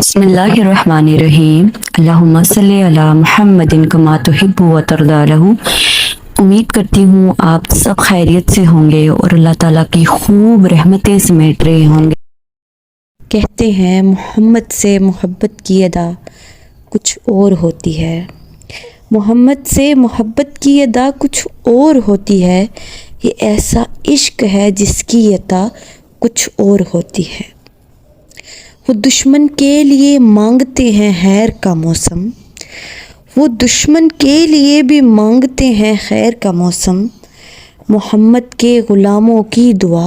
बिस्मिल्लाहिर्रहमानिर्रहीम। अल्लाहुम्मा सल्ली अला मुहम्मदिन कमा तुहिब्बु व तर्दा लहू। उम्मीद करती हूँ आप सब खैरियत से होंगे और अल्लाह ताला की खूब रहमतें समेट रहे होंगे। कहते हैं मोहम्मद से मोहब्बत की अदा कुछ और होती है। मोहम्मद से मोहब्बत की अदा कुछ और होती है। ये ऐसा इश्क है जिसकी अता कुछ और होती है। वो दुश्मन के लिए मांगते हैं खैर का मौसम, वो दुश्मन के लिए भी मांगते हैं खैर का मौसम। मोहम्मद के ग़ुलामों की दुआ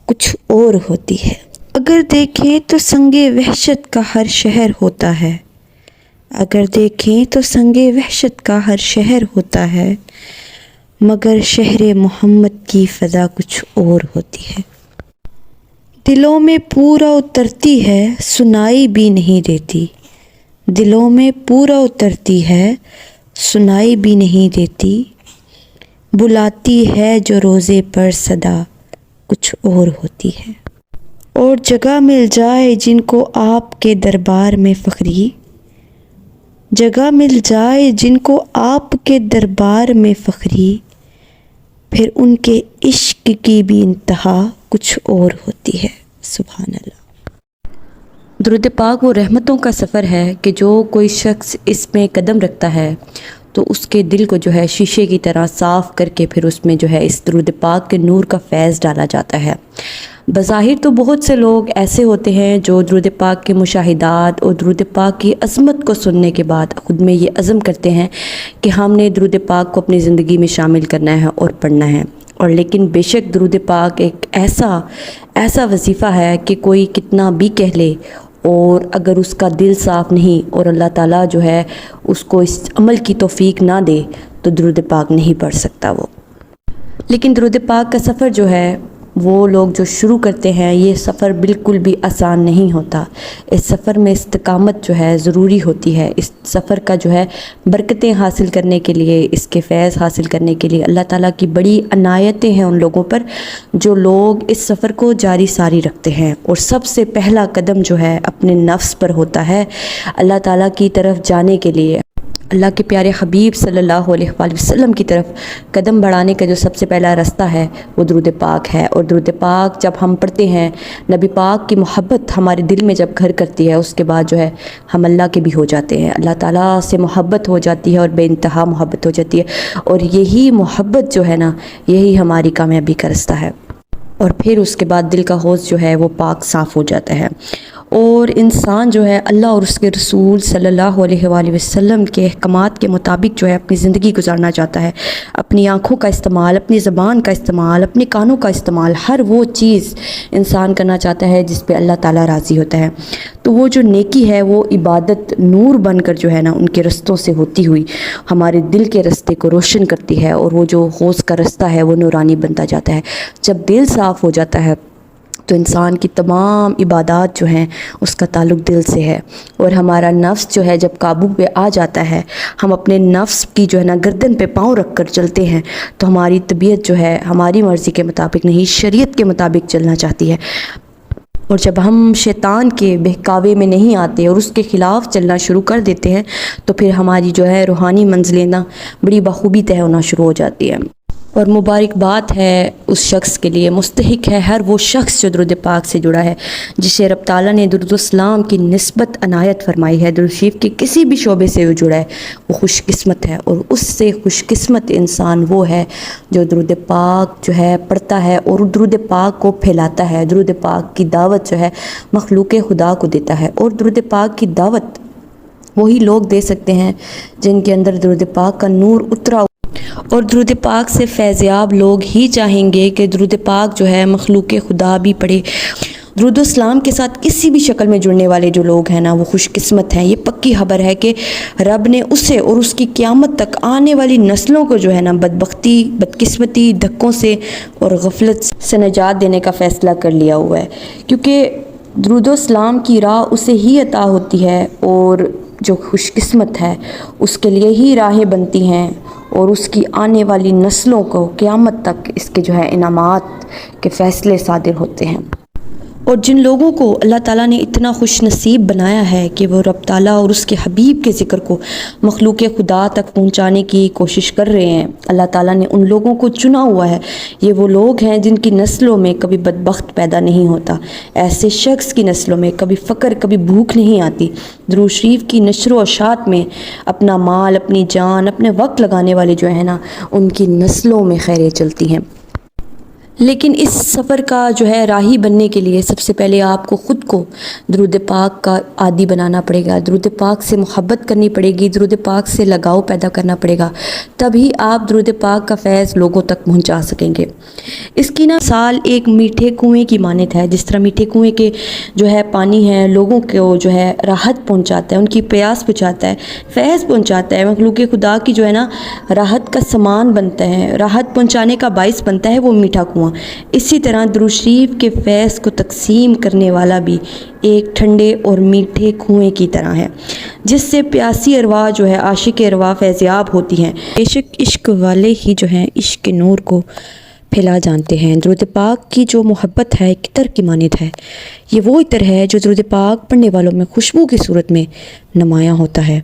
कुछ और होती है। अगर देखें तो संगे वहशत का हर शहर होता है, अगर देखें तो संगे वहशत का हर शहर होता है, मगर शहर मोहम्मद की फ़ज़ा कुछ और होती है। दिलों में पूरा उतरती है सुनाई भी नहीं देती, दिलों में पूरा उतरती है सुनाई भी नहीं देती। बुलाती है जो रोज़े पर सदा कुछ और होती है। और जगह मिल जाए जिनको आपके दरबार में फ़ख्री, जगह मिल जाए जिनको आपके दरबार में फ़ख्री, फिर उनके इश्क की भी इंतहा कुछ और होती है। सुभान अल्लाह। दुरूद पाक वो रहमतों का सफ़र है कि जो कोई शख्स इसमें कदम रखता है तो उसके दिल को जो है शीशे की तरह साफ़ करके फिर उसमें जो है इस दुरूद पाक के नूर का फैज़ डाला जाता है। बज़ाहिर तो बहुत से लोग ऐसे होते हैं जो दुरूद पाक के मुशाहिदात और दुरूद पाक की अज़मत को सुनने के बाद ख़ुद में ये अज़म करते हैं कि हमने दुरूद पाक को अपनी ज़िंदगी में शामिल करना है और पढ़ना है। और लेकिन बेशक दुरूद पाक एक ऐसा वजीफ़ा है कि कोई कितना भी कह ले और अगर उसका दिल साफ़ नहीं और अल्लाह ताला जो है उसको इस अमल की तौफ़ीक ना दे तो दुरूद पाक नहीं पढ़ सकता वो। लेकिन दुरूद पाक का सफ़र जो है वो लोग जो शुरू करते हैं, ये सफ़र बिल्कुल भी आसान नहीं होता। इस सफ़र में इस्तिकामत जो है ज़रूरी होती है। इस सफ़र का जो है बरकतें हासिल करने के लिए, इसके फैज़ हासिल करने के लिए अल्लाह ताला की बड़ी अनायतें हैं उन लोगों पर जो लोग इस सफ़र को जारी सारी रखते हैं। और सबसे पहला कदम जो है अपने नफ्स पर होता है अल्लाह ताला की तरफ जाने के लिए। अल्लाह के प्यारे हबीब सल्लल्लाहु अलैहि वसल्लम की तरफ कदम बढ़ाने का जो सबसे पहला रास्ता है वो दुरूद पाक है। और दुरूद पाक जब हम पढ़ते हैं, नबी पाक की मोहब्बत हमारे दिल में जब घर करती है, उसके बाद जो है हम अल्लाह के भी हो जाते हैं। अल्लाह ताला से मोहब्बत हो जाती है और बेइंतहा मोहब्बत हो जाती है। और यही मोहब्बत जो है ना, यही हमारी कामयाबी का रास्ता है। और फिर उसके बाद दिल का हौज़ जो है वो पाक साफ़ हो जाता है और इंसान जो है अल्लाह और उसके रसूल सल्लल्लाहु अलैहि वसल्लम के अहकामात के मुताबिक जो है अपनी ज़िंदगी गुजारना चाहता है। अपनी आँखों का इस्तेमाल, अपनी ज़बान का इस्तेमाल, अपने कानों का इस्तेमाल, हर वो चीज़ इंसान करना चाहता है जिस पे अल्लाह ताला राज़ी होता है। तो वो जो नेकी है वो इबादत नूर बनकर जो है ना उनके रस्तों से होती हुई हमारे दिल के रास्ते को रोशन करती है और वो जो हौज़ का रास्ता है वो नूरानी बनता जाता है। जब दिल साफ़ हो जाता है तो इंसान की तमाम इबादत जो हैं उसका ताल्लुक़ दिल से है। और हमारा नफ्स जो है जब काबू पे आ जाता है, हम अपने नफ्स की जो है ना गर्दन पे पाँव रख कर चलते हैं तो हमारी तबीयत जो है हमारी मर्ज़ी के मुताबिक नहीं, शरीयत के मुताबिक चलना चाहती है। और जब हम शैतान के बहकावे में नहीं आते और उसके ख़िलाफ़ चलना शुरू कर देते हैं तो फिर हमारी जो है रूहानी मंजिलें ना बड़ी बखूबी तय होना शुरू हो जाती है। और मुबारकबाद है उस शख्स के लिए, मुस्तहिक है हर वो शख्स जो दुरूद पाक से जुड़ा है, जिसे रब ताला ने दुरूदुस्सलाम की निस्बत अनायत फरमाई है। दुरूद शरीफ के किसी भी शोबे से वो जुड़ा है वो खुशकिस्मत है। और उससे खुशकिस्मत इंसान वो है जो दुरूद पाक जो है पढ़ता है और दुरूद पाक को फैलाता है। दुरूद पाक की दावत जो है मखलूक़ खुदा को देता है। और दुरूद पाक की दावत वही लोग दे सकते हैं जिनके अंदर दुरूद पाक का नूर उतरा। और दुरूद पाक से फैज़याब लोग ही चाहेंगे कि दुरूद पाक जो है मखलूक़ खुदा भी पढ़े। दुरूदुस्सलाम के साथ किसी भी शक्ल में जुड़ने वाले जो लोग हैं ना वो खुशकिस्मत हैं। ये पक्की खबर है कि रब ने उसे और उसकी क़यामत तक आने वाली नस्लों को जो है ना बदबख्ती, बदकिस्मती, धक्कों से और गफलत से निजात देने का फ़ैसला कर लिया हुआ है। क्योंकि दुरूदुस्सलाम की राह उसे ही अता होती है और जो खुशकिस्मत है उसके लिए ही राहें बनती हैं और उसकी आने वाली नस्लों को क़यामत तक इसके जो है इनामात के फ़ैसले सादिर होते हैं। اور جن لوگوں کو اللہ تعالیٰ نے اتنا خوش نصیب بنایا ہے کہ وہ رب تعالیٰ اور اس کے حبیب کے ذکر کو مخلوق خدا تک پہنچانے کی کوشش کر رہے ہیں، اللہ تعالیٰ نے ان لوگوں کو چنا ہوا ہے۔ یہ وہ لوگ ہیں جن کی نسلوں میں کبھی بدبخت پیدا نہیں ہوتا، ایسے شخص کی نسلوں میں کبھی فقر کبھی بھوک نہیں آتی۔ درود شریف کی نشر و اشاعت میں اپنا مال، اپنی جان، اپنے وقت لگانے والے جو ہیں نا، ان کی نسلوں میں خیریں چلتی ہیں۔ لیکن اس سفر کا جو ہے راہی بننے کے لیے سب سے پہلے آپ کو خود کو درود پاک کا عادی بنانا پڑے گا، درود پاک سے محبت کرنی پڑے گی، درود پاک سے لگاؤ پیدا کرنا پڑے گا، تبھی آپ درود پاک کا فیض لوگوں تک پہنچا سکیں گے۔ اس کی نا مثال ایک میٹھے کنویں کی مانند ہے، جس طرح میٹھے کنویں کے جو ہے پانی ہے لوگوں کو جو ہے راحت پہنچاتا ہے، ان کی پیاس پہنچاتا ہے، فیض پہنچاتا ہے، مخلوق خدا کی جو ہے نا راحت کا سامان بنتا ہے، راحت پہنچانے کا باعث بنتا ہے وہ میٹھا کنواں۔ اسی طرح درود شریف کے فیض کو تقسیم کرنے والا بھی ایک ٹھنڈے اور میٹھے کنویں کی طرح ہے، جس سے پیاسی ارواح جو ہے عاشق ارواح فیضیاب ہوتی ہیں۔ بے شک عشق والے ہی جو ہیں عشق کے نور کو پھیلا جانتے ہیں۔ درود پاک کی جو محبت ہے ایک عطر کی مانند ہے، یہ وہ عطر ہے جو درود پاک پڑھنے والوں میں خوشبو کی صورت میں نمایاں ہوتا ہے۔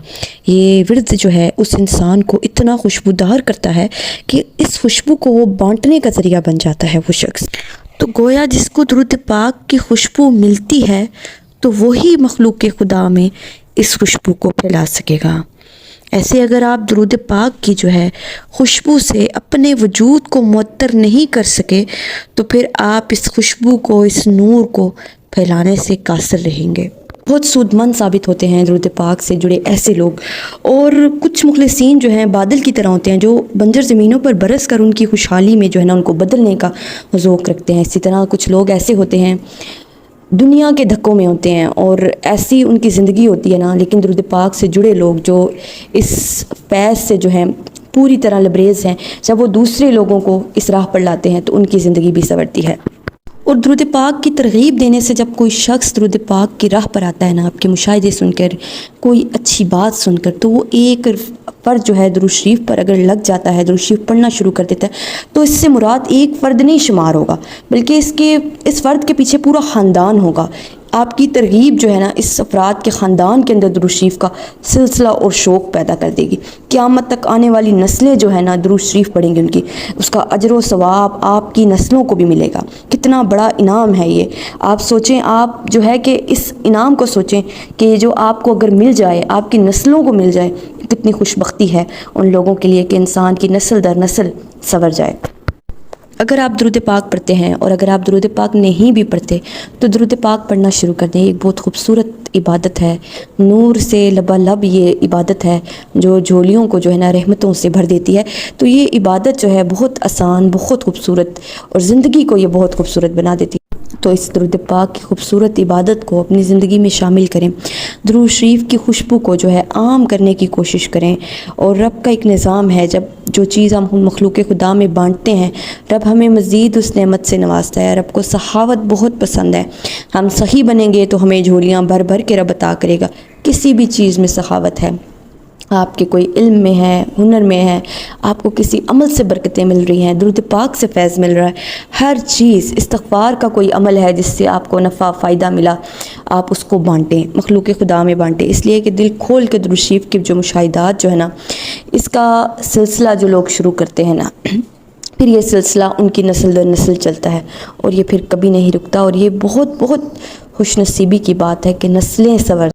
یہ ورد جو ہے اس انسان کو اتنا خوشبودار کرتا ہے کہ اس خوشبو کو وہ بانٹنے کا ذریعہ بن جاتا ہے وہ شخص۔ تو گویا جس کو درود پاک کی خوشبو ملتی ہے تو وہی مخلوق خدا میں اس خوشبو کو پھیلا سکے گا۔ ایسے اگر آپ درود پاک کی جو ہے خوشبو سے اپنے وجود کو معطر نہیں کر سکے تو پھر آپ اس خوشبو کو، اس نور کو پھیلانے سے قاصر رہیں گے۔ بہت سود مند ثابت ہوتے ہیں درود پاک سے جڑے ایسے لوگ، اور کچھ مخلصین جو ہیں بادل کی طرح ہوتے ہیں جو بنجر زمینوں پر برس کر ان کی خوشحالی میں جو ہے نا ان کو بدلنے کا ذوق رکھتے ہیں۔ اسی طرح کچھ لوگ ایسے ہوتے ہیں دنیا کے دھکوں میں ہوتے ہیں اور ایسی ان کی زندگی ہوتی ہے نا، لیکن درود پاک سے جڑے لوگ جو اس فیض سے جو ہیں پوری طرح لبریز ہیں، جب وہ دوسرے لوگوں کو اس راہ پر لاتے ہیں تو ان کی زندگی بھی سنورتی ہے۔ اور درود پاک کی ترغیب دینے سے جب کوئی شخص درود پاک کی راہ پر آتا ہے نا، آپ کے مشاہدے سن کر، کوئی اچھی بات سن کر، تو وہ ایک فرد جو ہے درود شریف پر اگر لگ جاتا ہے، درود شریف پڑھنا شروع کر دیتا ہے، تو اس سے مراد ایک فرد نہیں شمار ہوگا، بلکہ اس فرد کے پیچھے پورا خاندان ہوگا۔ آپ کی ترغیب جو ہے نا اس افراد کے خاندان کے اندر درود شریف کا سلسلہ اور شوق پیدا کر دے گی۔ قیامت تک آنے والی نسلیں جو ہے نا درود شریف پڑھیں گی، ان کی اس کا اجر و ثواب آپ کی نسلوں کو بھی ملے گا۔ کتنا بڑا انعام ہے یہ! آپ سوچیں، آپ جو ہے کہ اس انعام کو سوچیں کہ جو آپ کو اگر مل جائے، آپ کی نسلوں کو مل جائے، کتنی خوش بختی ہے ان لوگوں کے لیے کہ انسان کی نسل در نسل سنور جائے۔ اگر آپ درود پاک پڑھتے ہیں اور اگر آپ درود پاک نہیں بھی پڑھتے تو درود پاک پڑھنا شروع کر دیں۔ ایک بہت خوبصورت عبادت ہے، نور سے لبالب یہ عبادت ہے جو جھولیوں کو جو ہے نا رحمتوں سے بھر دیتی ہے۔ تو یہ عبادت جو ہے بہت آسان، بہت خوبصورت، اور زندگی کو یہ بہت خوبصورت بنا دیتی ہے۔ تو اس درود پاک کی خوبصورت عبادت کو اپنی زندگی میں شامل کریں، درود شریف کی خوشبو کو جو ہے عام کرنے کی کوشش کریں۔ اور رب کا ایک نظام ہے، جب جو چیز ہم مخلوق خدا میں بانٹتے ہیں، رب ہمیں مزید اس نعمت سے نوازتا ہے۔ رب کو سخاوت بہت پسند ہے، ہم سخی بنیں گے تو ہمیں جھولیاں بھر بھر کے رب عطا کرے گا۔ کسی بھی چیز میں سخاوت ہے، آپ کے کوئی علم میں ہے، ہنر میں ہے، آپ کو کسی عمل سے برکتیں مل رہی ہیں، درود پاک سے فیض مل رہا ہے، ہر چیز، استغفار کا کوئی عمل ہے جس سے آپ کو نفع فائدہ ملا، آپ اس کو بانٹیں، مخلوق خدا میں بانٹیں، اس لیے کہ دل کھول کے درود شریف کے جو مشاہدات جو ہے نا، اس کا سلسلہ جو لوگ شروع کرتے ہیں نا، پھر یہ سلسلہ ان کی نسل در نسل چلتا ہے اور یہ پھر کبھی نہیں رکتا۔ اور یہ بہت بہت خوش نصیبی کی بات ہے کہ نسلیں سنور